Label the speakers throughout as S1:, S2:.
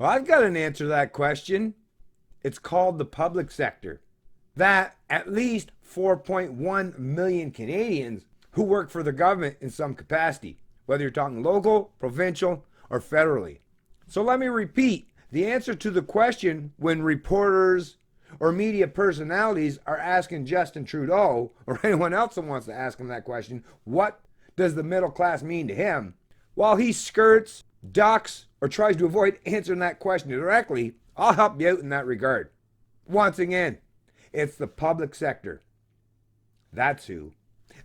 S1: Well, I've got an answer to that question. It's called the public sector. That at least 4.1 million Canadians who work for the government in some capacity, whether you're talking local, provincial, or federally. So let me repeat the answer to the question when reporters or media personalities are asking Justin Trudeau or anyone else that wants to ask him that question, what does the middle class mean to him? While he skirts, ducks, or tries to avoid answering that question directly, I'll help you out in that regard. Once again, it's the public sector. That's who.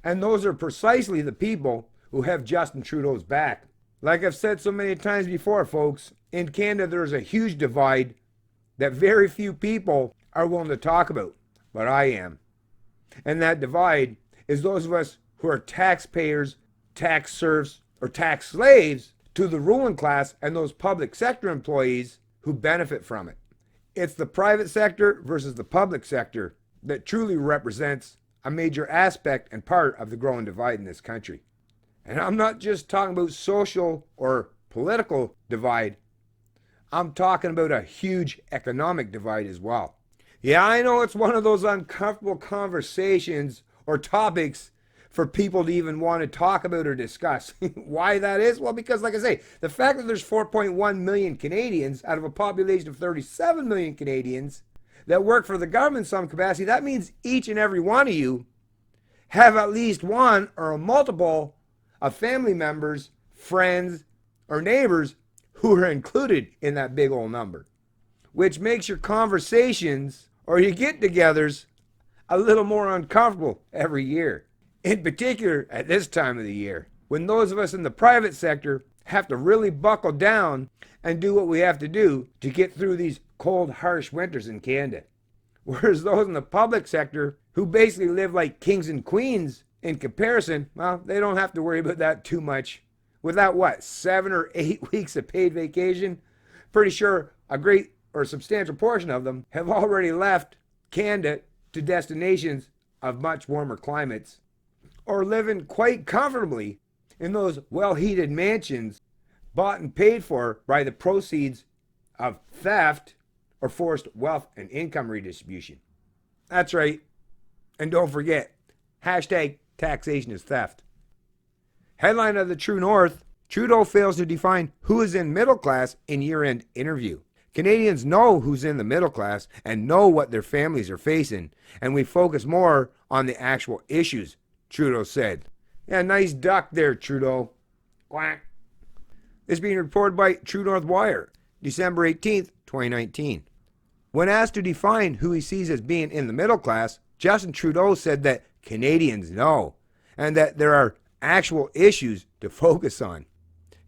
S1: And those are precisely the people who have Justin Trudeau's back. Like I've said so many times before, folks, in Canada there's a huge divide that very few people are willing to talk about, but I am. And that divide is those of us who are taxpayers, tax serfs, or tax slaves to the ruling class and those public sector employees who benefit from it. It's the private sector versus the public sector that truly represents a major aspect and part of the growing divide in this country. And I'm not just talking about social or political divide. I'm talking about a huge economic divide as well. Yeah, I know it's one of those uncomfortable conversations or topics for people to even want to talk about or discuss. Why that is? Well, because like I say, the fact that there's 4.1 million Canadians out of a population of 37 million Canadians that work for the government in some capacity, that means each and every one of you have at least one or a multiple of family members, friends, or neighbors who are included in that big old number, which makes your conversations or your get-togethers a little more uncomfortable every year. In particular, at this time of the year, when those of us in the private sector have to really buckle down and do what we have to do to get through these cold, harsh winters in Canada. Whereas those in the public sector, who basically live like kings and queens in comparison, well, they don't have to worry about that too much. With that, 7 or 8 weeks of paid vacation? Pretty sure a great or substantial portion of them have already left Canada to destinations of much warmer climates, or living quite comfortably in those well-heated mansions bought and paid for by the proceeds of theft or forced wealth and income redistribution. That's right. And don't forget, hashtag taxation is theft. Headline of the True North, Trudeau fails to define who is in middle class in year-end interview. Canadians know who's in the middle class and know what their families are facing, and we focus more on the actual issues, Trudeau said. Yeah, nice duck there, Trudeau. Quack. This being reported by True North Wire, December 18th, 2019. When asked to define who he sees as being in the middle class, Justin Trudeau said that Canadians know, and that there are actual issues to focus on.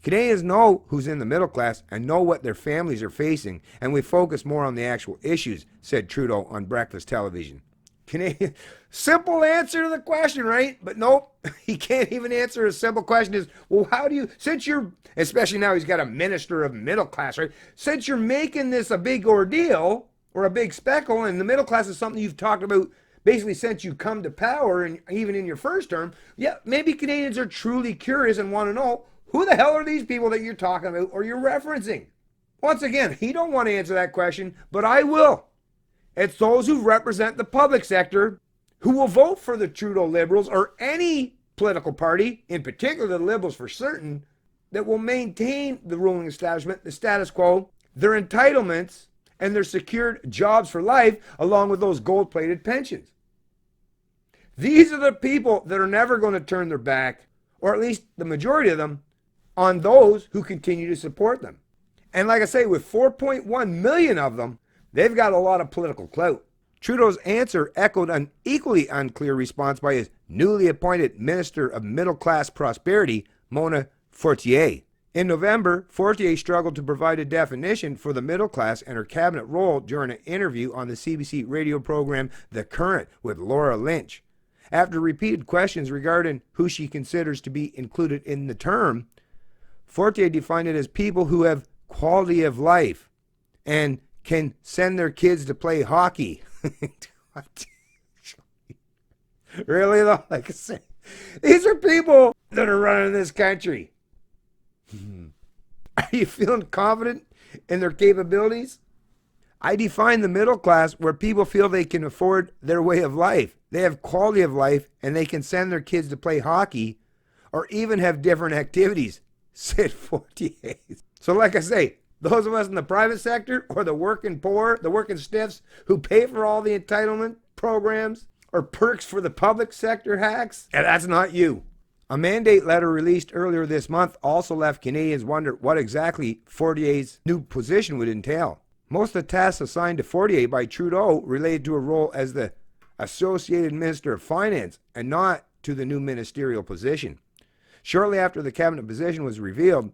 S1: Canadians know who's in the middle class and know what their families are facing, and we focus more on the actual issues, said Trudeau on breakfast television. Canadian, simple answer to the question, right? But nope, he can't even answer a simple question is, well, how do you, since you're, especially now he's got a minister of middle class, right? Since you're making this a big ordeal or a big spectacle, and the middle class is something you've talked about basically since you come to power and even in your first term, yeah, maybe Canadians are truly curious and want to know, who the hell are these people that you're talking about or you're referencing? Once again, he don't want to answer that question, but I will. It's those who represent the public sector who will vote for the Trudeau Liberals or any political party, in particular the Liberals for certain, that will maintain the ruling establishment, the status quo, their entitlements, and their secured jobs for life, along with those gold-plated pensions. These are the people that are never going to turn their back, or at least the majority of them, on those who continue to support them. And like I say, with 4.1 million of them, they've got a lot of political clout. Trudeau's answer echoed an equally unclear response by his newly appointed Minister of Middle Class Prosperity, Mona Fortier. In November, Fortier struggled to provide a definition for the middle class and her cabinet role during an interview on the CBC radio program The Current with Laura Lynch. After repeated questions regarding who she considers to be included in the term, Fortier defined it as people who have quality of life and can send their kids to play hockey. Really though? Like I say, these are people that are running this country. Are you feeling confident in their capabilities. I define the middle class where people feel they can afford their way of life. They have quality of life and they can send their kids to play hockey or even have different activities, said 48. So like I say, those of us in the private sector or the working poor, the working stiffs who pay for all the entitlement programs or perks for the public sector hacks, and that's not you. A mandate letter released earlier this month also left Canadians wonder what exactly 48's new position would entail. Most of the tasks assigned to 48 by Trudeau related to a role as the Associated Minister of Finance and not to the new ministerial position. Shortly after the cabinet position was revealed,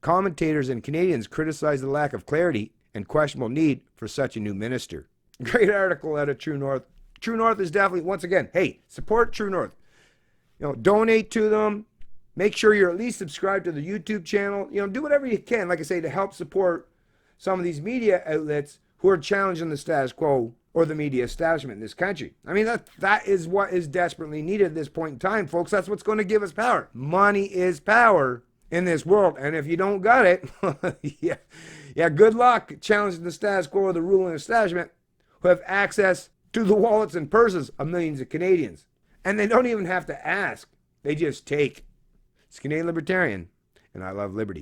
S1: commentators and Canadians criticized the lack of clarity and questionable need for such a new minister. Great article out of True North. True North is definitely, once again, hey, support True North. Donate to them. Make sure you're at least subscribed to the YouTube channel. Do whatever you can, like I say, to help support some of these media outlets who are challenging the status quo or the media establishment in this country. I mean, that is what is desperately needed at this point in time, folks. That's what's going to give us power. Money is power in this world. And if you don't got it, yeah, good luck challenging the status quo or the ruling establishment who have access to the wallets and purses of millions of Canadians. And they don't even have to ask. They just take. It's Canadian Libertarian, and I love liberty.